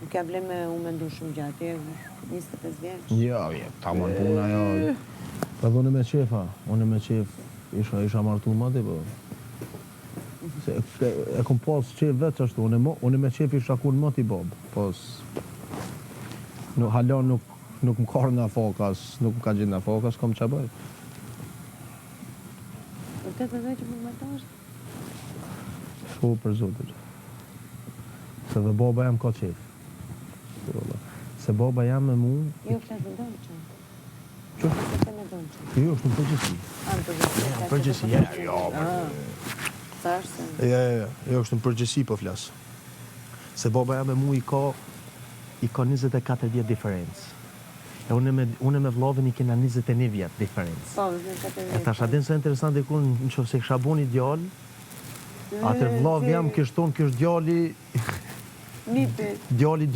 Nuk ka ble me u mendu shumë gjatë, 25 vjeç. Jo, ta më puna, jo. Pa dhe unë me qefa, isha martu mati, po. E kom pas qef veç ashtu, unë me qef isha kun mati bob, pos... Halon nuk më karë nga fokas, nuk më ka gjithë nga fokas, kom që bëj. Për të vej që më martosh? Shku për zotit. Se dhe baba jam ka qef. Se baba jam me mu... Jo, flasë me Donqë. Që? Flasë me Donqë. Jo, është në përgjësi. Në përgjësi, jo. Jo, është në përgjësi po flasë. Se baba jam me mu i ka 24 vjetë diferencë. E unë me vlovin i kena 21 vjetë diferencë. Po, 24 vjetë. E tash adin se interesant e kun në që se kësha buni djallë, atër vlov jam kështon kështë djalli... Nipi. Djalli,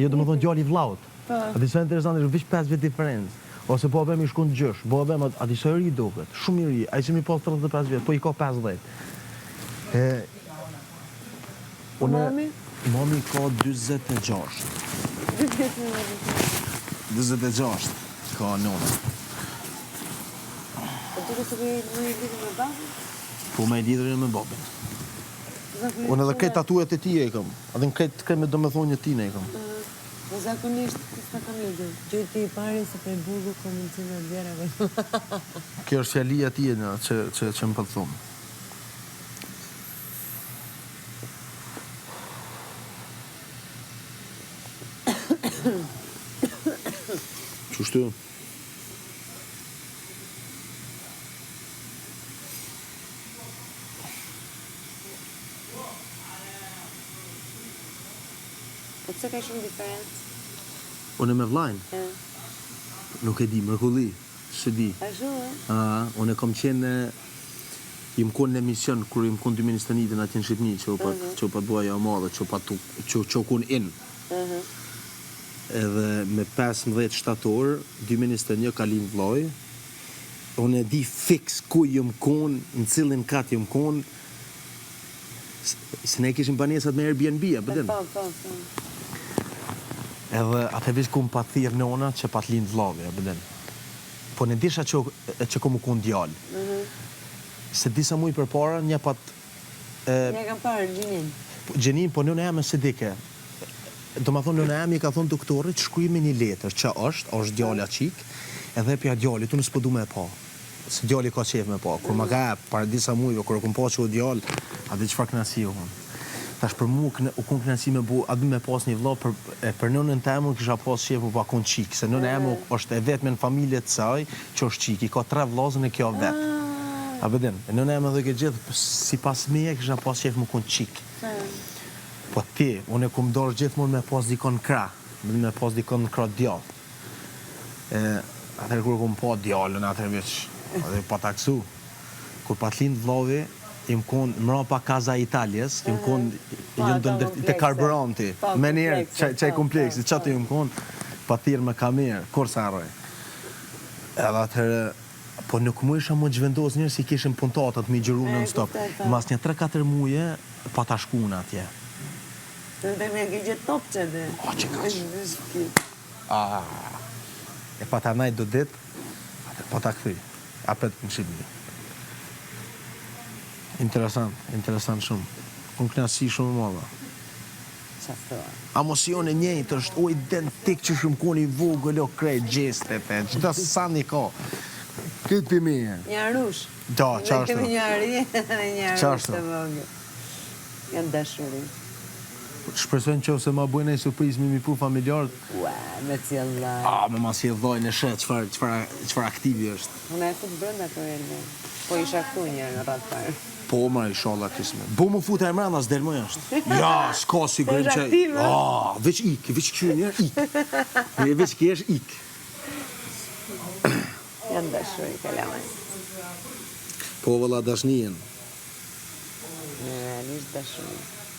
jo do më thonë djalli vllaut. A di sa interesant është veç 5 vjet diferencë. Ose babem i shkon gjysh, babem a di sa i ri duket, shumë i ri, ai që mi pas 35 vjet, po i ka 50. Mami ka 46. 26 ka nona. Po duke se ke më i lidhur me babën? Po me i lidhur me babën. Unë edhe këtë tatuet e ti e kam, edhe në këtë me do me thonë një tine e kam. Po zakonisht, s'ka kam lidhur. Gjyti i pari se për burgu komunicime e bjera. Kjo është fjalia ti e nga që më pëtë thonë. Qështu? Po pëse ka shumë diferencë? Unë me vlajnë? Nuk e di, mërkulli, së di. A shumë, Unë e kom qenë, im konë në emision, kër im konë 2021 atë në Shqipni, që u pa duaja o madhe, që u konë in. Edhe me 15 shtator, 2021 ka linë vloj, unë e di fix ku jëm konë, në cilin kat jëm konë, se ne kishim banesat me Airbnb, a bëdin? Po. Edhe atë vish ku më pa thirë nona që pa t'linë vlove, a bëdin. Po në disha që ku më konë djallë. Se disa muj për para, një pat... Një kam parë, Gjenin. Gjenin, po nëna jam e së dike. Do ma thonë, nëna jam i ka thonë doktorit, shkrymi një letër, që është djallë a qik, edhe pja djallit, unë s'po du me pa. Se djalli ka qef me pa. Kur ma ka para disa mujve, kur e kom pa që o djallë, a dhe qëfar knasi u konë. Tash për mu, u konë knasi me bu, a dhe me pas një vla, për nënën të emu kisha pas qefu pa konë qik, se nënë emu është e vetë me në familje të saj, që është qik, i ka 3 vlazën e kjo vetë. A bëdin, nënë emu dhe ke gjithë, si pas meje kisha pas qefu më konë qik. Po ti, unë e kom dorë gjithë mund me pas dikon kra, me pas dikon kra djallë. Atër kur kom pa djallën, atër veç, atër pa taksu. Kur pa t'linë vlovi, im konë mëra pa Kaza Italjes, im konë të karburanti, me njerë që e kompleksi, që atë im konë, pa thirë me kamerë, kur sa arroj. Edhe atërë, po nuk mu isha më gjvendos njërë si kishim puntatët mi gjëru në stop. Mas një 3-4 muje, pa ta shkuna atje. Dhe me ke gjithë top që dhe. O, që ka që. E pa ta najtë do ditë, pa ta këthy. Apet në Shqipëni. Interesant shumë. Unë knasi shumë mëlla. Qa thua? Emocion e njëjtë është o identik që shumë koni vogël o krejt gjestet e qëta sani ka. Këtë për meje. Një arush. Da, qa është? Dhe kemi një ari dhe një arush të vogël. Janë dashuri. Shpresojnë që ose ma bujnë e surprizë me mi pu familjarët. Ua, me cjellaj. Me ma cjellajnë e shetë, qëfar aktivi është. Unë e fut brënda kërëllë. Po isha këtu njërë në ratë parë. Po, ma, ishala kisme. Po më futa e mrena, s'del më jashtë. Ja, s'ka si grim që... Veç ik, veç këshu njerë, ik. Veç kjesh, ik. Janë dashuri, kalamaj. Po, vëlla dashnien. Realisht dashuri.